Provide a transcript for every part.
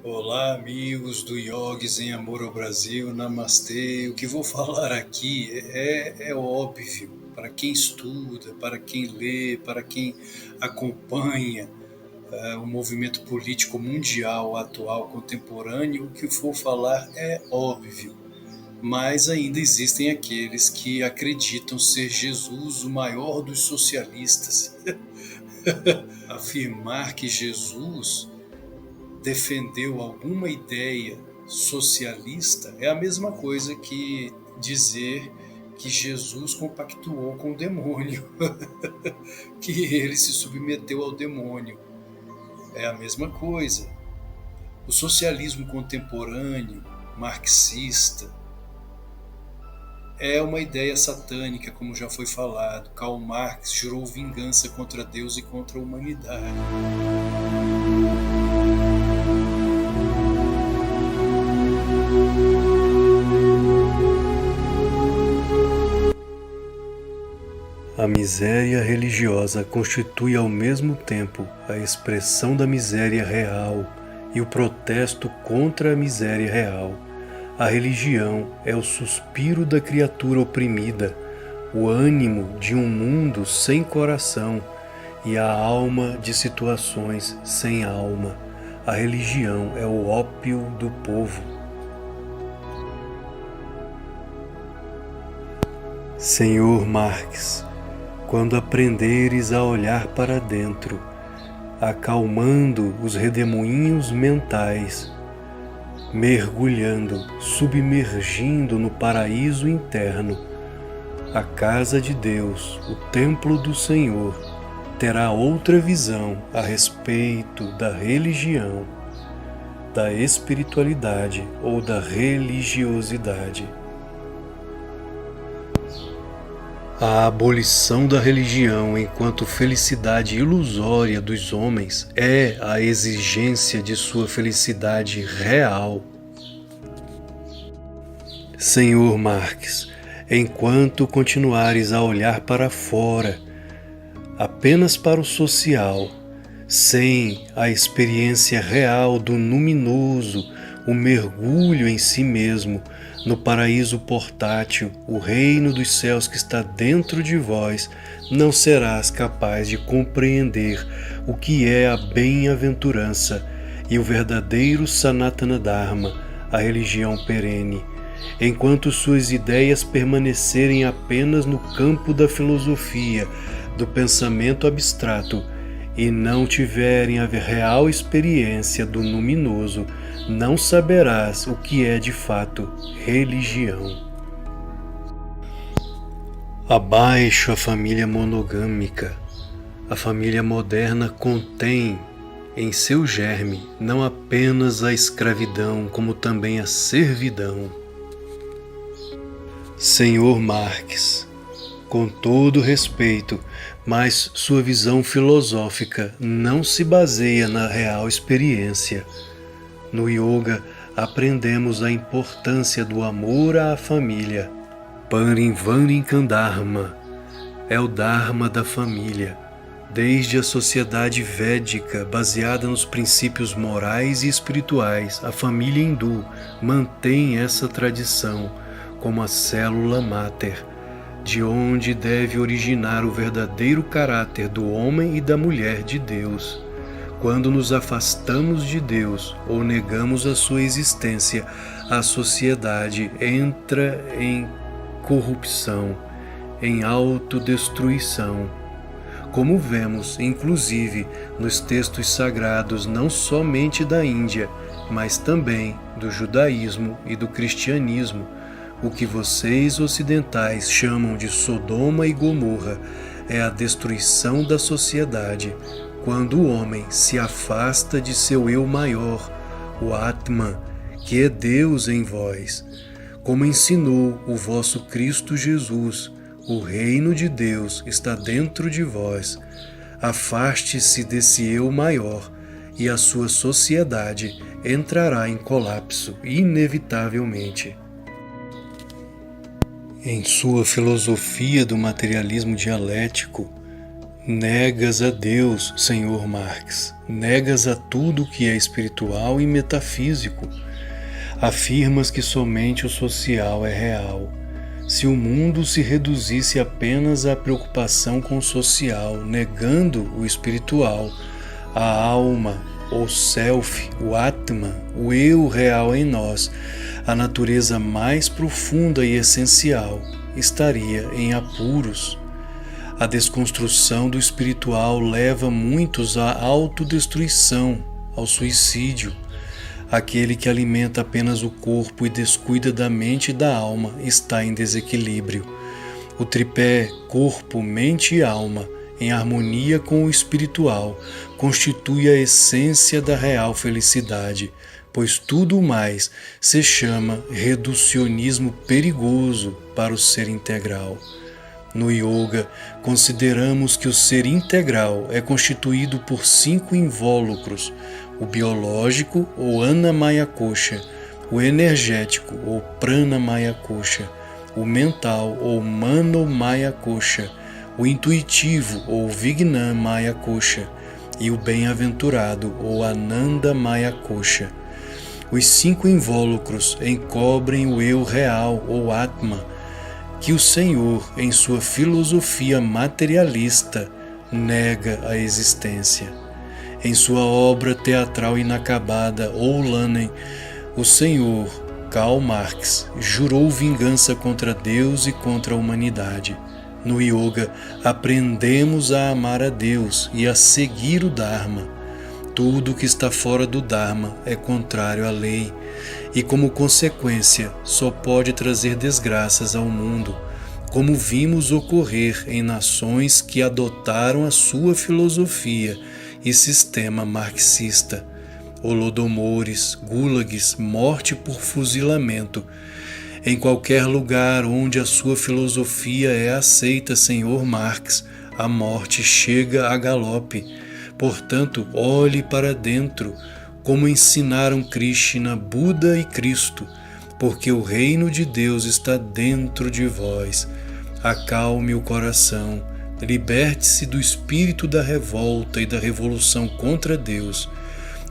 Olá, amigos do Yogis em Amor ao Brasil, Namastê. O que vou falar aqui é óbvio para quem estuda, para quem lê, para quem acompanha o movimento político mundial atual, contemporâneo. O que vou falar é óbvio, mas ainda existem aqueles que acreditam ser Jesus o maior dos socialistas. Afirmar que Jesus defendeu alguma ideia socialista é a mesma coisa que dizer que Jesus compactuou com o demônio, que ele se submeteu ao demônio. É a mesma coisa. O socialismo contemporâneo, marxista, é uma ideia satânica, como já foi falado. Karl Marx jurou vingança contra Deus e contra a humanidade. A miséria religiosa constitui ao mesmo tempo a expressão da miséria real e o protesto contra a miséria real. A religião é o suspiro da criatura oprimida, o ânimo de um mundo sem coração e a alma de situações sem alma. A religião é o ópio do povo. Senhor Marx, quando aprenderes a olhar para dentro, acalmando os redemoinhos mentais, mergulhando, submergindo no paraíso interno, a casa de Deus, o templo do Senhor, terá outra visão a respeito da religião, da espiritualidade ou da religiosidade. A abolição da religião enquanto felicidade ilusória dos homens é a exigência de sua felicidade real. Senhor Marx, enquanto continuares a olhar para fora, apenas para o social, sem a experiência real do luminoso, o mergulho em si mesmo, no paraíso portátil, o reino dos céus que está dentro de vós, não serás capaz de compreender o que é a bem-aventurança e o verdadeiro Sanatana Dharma, a religião perene, enquanto suas ideias permanecerem apenas no campo da filosofia, do pensamento abstrato, e não tiverem a real experiência do luminoso, não saberás o que é de fato religião. Abaixo a família monogâmica. A família moderna contém em seu germe não apenas a escravidão, como também a servidão. Senhor Marx, com todo respeito, mas sua visão filosófica não se baseia na real experiência. No yoga, aprendemos a importância do amor à família. Parinvarikandharma é o Dharma da família. Desde a sociedade védica, baseada nos princípios morais e espirituais, a família hindu mantém essa tradição como a célula máter, de onde deve originar o verdadeiro caráter do homem e da mulher de Deus. Quando nos afastamos de Deus ou negamos a sua existência, a sociedade entra em corrupção, em autodestruição. Como vemos, inclusive, nos textos sagrados não somente da Índia, mas também do judaísmo e do cristianismo, o que vocês ocidentais chamam de Sodoma e Gomorra é a destruição da sociedade, quando o homem se afasta de seu eu maior, o Atman, que é Deus em vós. Como ensinou o vosso Cristo Jesus, o reino de Deus está dentro de vós. Afaste-se desse eu maior e a sua sociedade entrará em colapso inevitavelmente. Em sua filosofia do materialismo dialético, Negas a Deus, Senhor Marx. Negas a tudo que é espiritual e metafísico. Afirmas que somente o social é real. Se o mundo se reduzisse apenas à preocupação com o social, negando o espiritual, a alma, o self, o Atman, o eu real em nós, a natureza mais profunda e essencial, estaria em apuros. A desconstrução do espiritual leva muitos à autodestruição, ao suicídio. Aquele que alimenta apenas o corpo e descuida da mente e da alma está em desequilíbrio. O tripé corpo, mente e alma, em harmonia com o espiritual, constitui a essência da real felicidade, pois tudo mais se chama reducionismo perigoso para o ser integral. No yoga, consideramos que o ser integral é constituído por 5 invólucros: o biológico, ou Annamaya Kosha, o energético, ou Pranamaya Kosha, o mental, ou Manomaya Kosha, o intuitivo, ou Vijnanamaya Kosha, e o bem-aventurado, ou Anandamaya Kosha. Os 5 invólucros encobrem o eu real, ou Atman, que o Senhor, em sua filosofia materialista, nega a existência. Em sua obra teatral inacabada, Oulanen, o Senhor, Karl Marx, jurou vingança contra Deus e contra a humanidade. No yoga, aprendemos a amar a Deus e a seguir o Dharma. Tudo que está fora do Dharma é contrário à lei e, como consequência, só pode trazer desgraças ao mundo, como vimos ocorrer em nações que adotaram a sua filosofia e sistema marxista. Holodomores, gulags, morte por fuzilamento. Em qualquer lugar onde a sua filosofia é aceita, Senhor Marx, a morte chega a galope. Portanto, olhe para dentro, como ensinaram Krishna, Buda e Cristo, porque o reino de Deus está dentro de vós. Acalme o coração, liberte-se do espírito da revolta e da revolução contra Deus.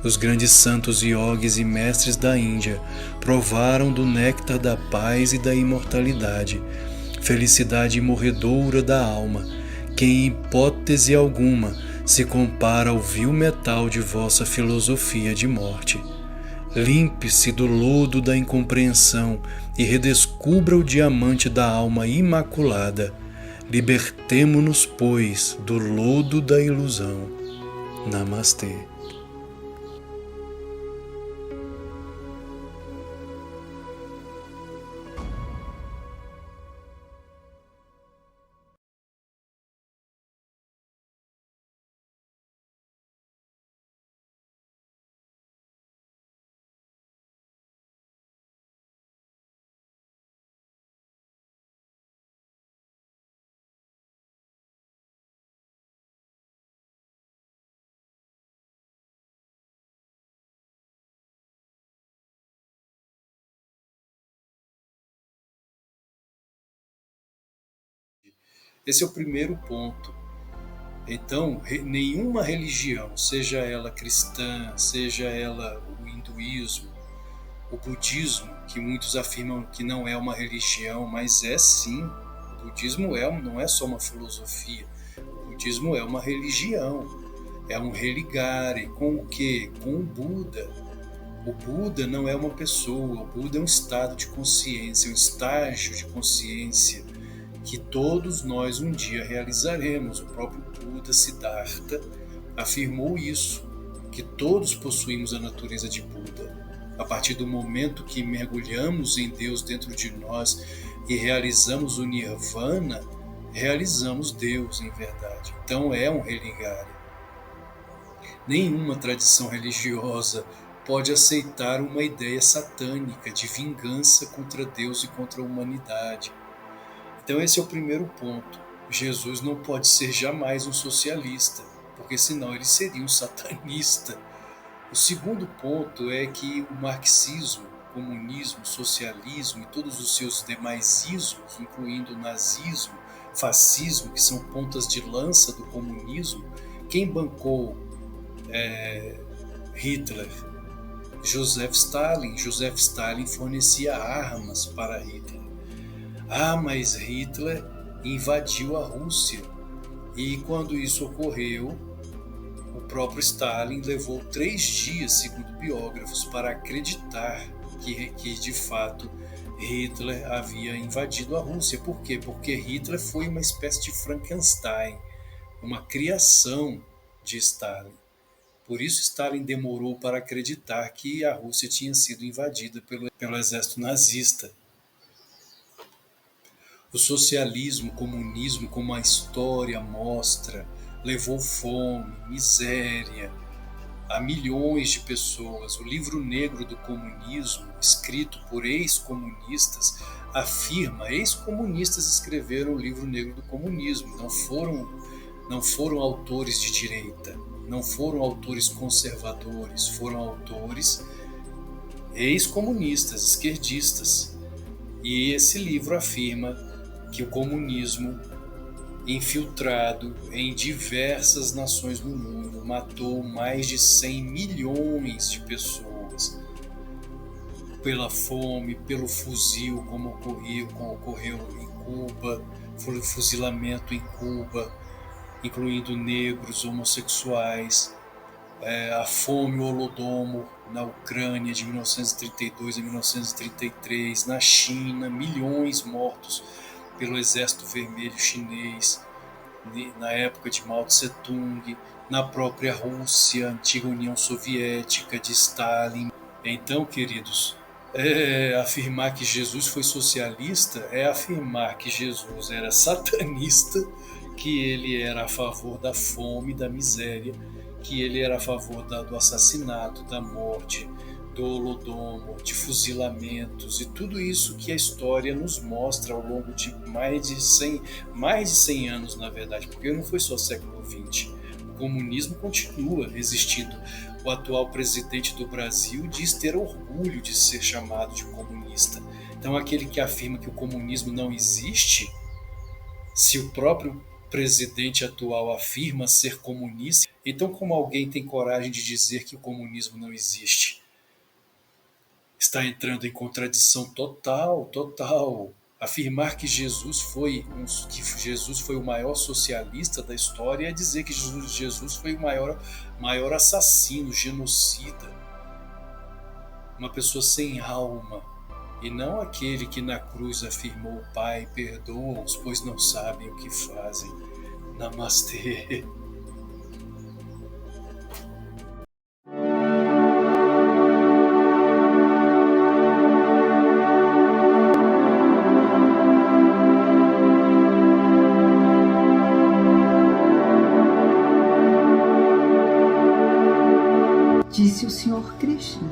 Os grandes santos yogis e mestres da Índia provaram do néctar da paz e da imortalidade, felicidade morredoura da alma, que em hipótese alguma se compara ao vil metal de vossa filosofia de morte. Limpe-se do lodo da incompreensão e redescubra o diamante da alma imaculada. Libertemo-nos, pois, do lodo da ilusão. Namastê. Esse é o primeiro ponto. Então, nenhuma religião, seja ela cristã, seja ela o hinduísmo, o budismo, que muitos afirmam que não é uma religião, mas é sim. O budismo não é só uma filosofia. O budismo é uma religião. É um religare. Com o quê? Com o Buda. O Buda não é uma pessoa. O Buda é um estado de consciência, um estágio de consciência que todos nós um dia realizaremos. O próprio Buda Siddhartha afirmou isso, que todos possuímos a natureza de Buda. A partir do momento que mergulhamos em Deus dentro de nós e realizamos o Nirvana, realizamos Deus em verdade. Então é um religare. Nenhuma tradição religiosa pode aceitar uma ideia satânica de vingança contra Deus e contra a humanidade. Então esse é o primeiro ponto. Jesus não pode ser jamais um socialista, porque senão ele seria um satanista. O segundo ponto é que o marxismo, comunismo, socialismo e todos os seus demais ismos, incluindo o nazismo, fascismo, que são pontas de lança do comunismo, quem bancou Hitler? Joseph Stalin. Joseph Stalin fornecia armas para Hitler. Mas Hitler invadiu a Rússia. E quando isso ocorreu, o próprio Stalin levou 3 dias, segundo biógrafos, para acreditar que de fato Hitler havia invadido a Rússia. Por quê? Porque Hitler foi uma espécie de Frankenstein, uma criação de Stalin. Por isso Stalin demorou para acreditar que a Rússia tinha sido invadida pelo exército nazista. O socialismo, o comunismo, como a história mostra, levou fome, miséria a milhões de pessoas. O livro negro do comunismo, escrito por ex-comunistas, afirma, ex-comunistas escreveram o livro negro do comunismo, não foram autores de direita, não foram autores conservadores, foram autores ex-comunistas, esquerdistas. E esse livro afirma que o comunismo, infiltrado em diversas nações do mundo, matou mais de 100 milhões de pessoas pela fome, pelo fuzil, como ocorreu em Cuba, foi o fuzilamento em Cuba, incluindo negros, homossexuais, a fome, o Holodomor na Ucrânia de 1932 a 1933, na China, milhões mortos pelo Exército Vermelho Chinês, na época de Mao Tse-tung, na própria Rússia, antiga União Soviética, de Stalin. Então, queridos, afirmar que Jesus foi socialista é afirmar que Jesus era satanista, que ele era a favor da fome, da miséria, que ele era a favor do assassinato, da morte, do Holodomor, de fuzilamentos e tudo isso que a história nos mostra ao longo de mais de 100 anos, na verdade, porque não foi só século XX. O comunismo continua existindo. O atual presidente do Brasil diz ter orgulho de ser chamado de comunista. Então, aquele que afirma que o comunismo não existe, se o próprio presidente atual afirma ser comunista, então como alguém tem coragem de dizer que o comunismo não existe? Está entrando em contradição total. Afirmar que Jesus foi o maior socialista da história é dizer que Jesus foi o maior assassino, genocida, uma pessoa sem alma, e não aquele que na cruz afirmou: Pai, perdoa-os, pois não sabem o que fazem. Namastê. Disse o Senhor Krishna: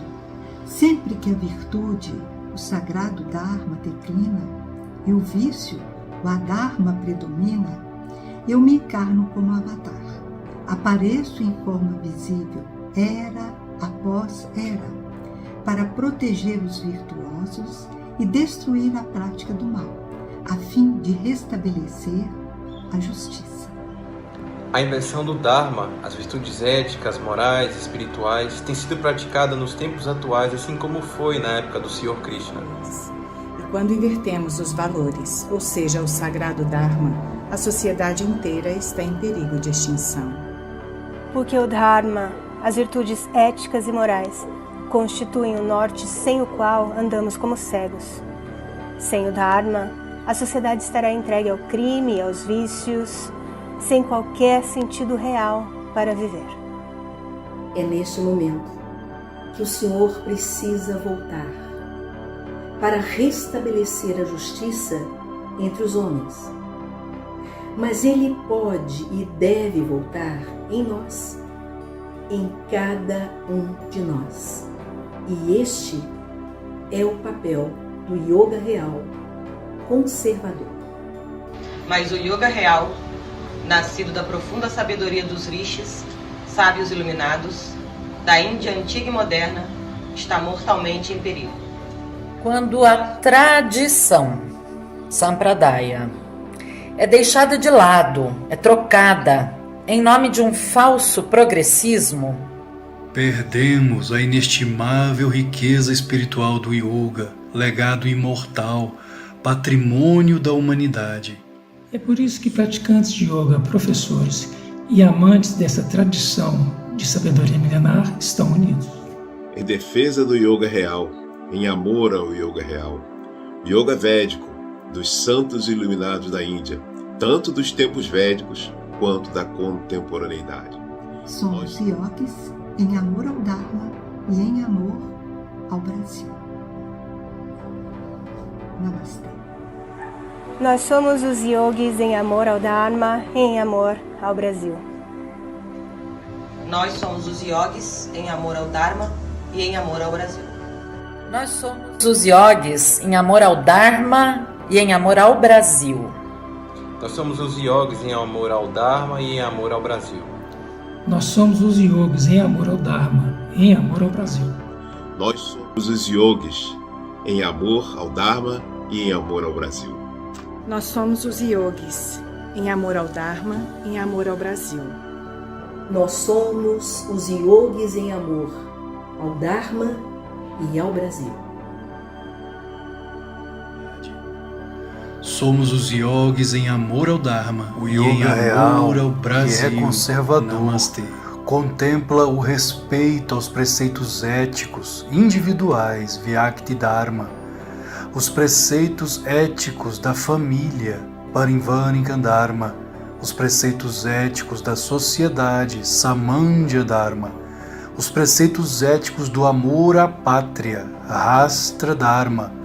sempre que a virtude, o sagrado Dharma, declina e o vício, o Adharma, predomina, eu me encarno como avatar. Apareço em forma visível, era após era, para proteger os virtuosos e destruir a prática do mal, a fim de restabelecer a justiça. A inversão do Dharma, as virtudes éticas, morais, espirituais, tem sido praticada nos tempos atuais, assim como foi na época do Senhor Krishna. E quando invertemos os valores, ou seja, o sagrado Dharma, a sociedade inteira está em perigo de extinção. Porque o Dharma, as virtudes éticas e morais, constituem o norte sem o qual andamos como cegos. Sem o Dharma, a sociedade estará entregue ao crime e aos vícios, sem qualquer sentido real para viver. É neste momento que o Senhor precisa voltar para restabelecer a justiça entre os homens. Mas Ele pode e deve voltar em nós, em cada um de nós. E este é o papel do Yoga real conservador. Mas o Yoga real, nascido da profunda sabedoria dos rishis, sábios iluminados, da Índia antiga e moderna, está mortalmente em perigo. Quando a tradição, Sampradaya, é deixada de lado, é trocada em nome de um falso progressismo. Perdemos a inestimável riqueza espiritual do yoga, legado imortal, patrimônio da humanidade. É por isso que praticantes de yoga, professores e amantes dessa tradição de sabedoria milenar estão unidos. Em defesa do yoga real, em amor ao yoga real. Yoga védico, dos santos iluminados da Índia, tanto dos tempos védicos quanto da contemporaneidade. Somos yogis em amor ao Dharma e em amor ao Brasil. Namastê. Nós somos os yogis em amor ao Dharma e em amor ao Brasil. Nós somos os yogis em amor ao Dharma e em amor ao Brasil. Nós somos os yogis em amor ao Dharma e em amor ao Brasil. Nós somos os yogis em amor ao Dharma e em amor ao Brasil. Nós somos os yogis em amor ao Dharma e em amor ao Brasil. Nós somos os yogis em amor ao Dharma e em amor ao Brasil. Nós somos os yogis em amor ao Dharma e em amor ao Brasil. Nós somos os yogis em amor ao Dharma e ao Brasil. Somos os yogis em amor ao Dharma, o e em yoga amor real, ao Brasil. que é conservador, Namastê. contempla o respeito aos preceitos éticos individuais, Vyakti Dharma, os preceitos éticos da família, Parinvarnika Dharma, os preceitos éticos da sociedade, Samandya Dharma, os preceitos éticos do amor à pátria, Rastra Dharma,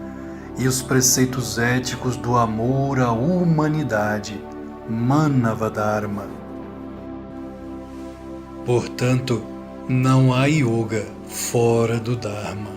e os preceitos éticos do amor à humanidade, Manava Dharma. Portanto, não há yoga fora do Dharma.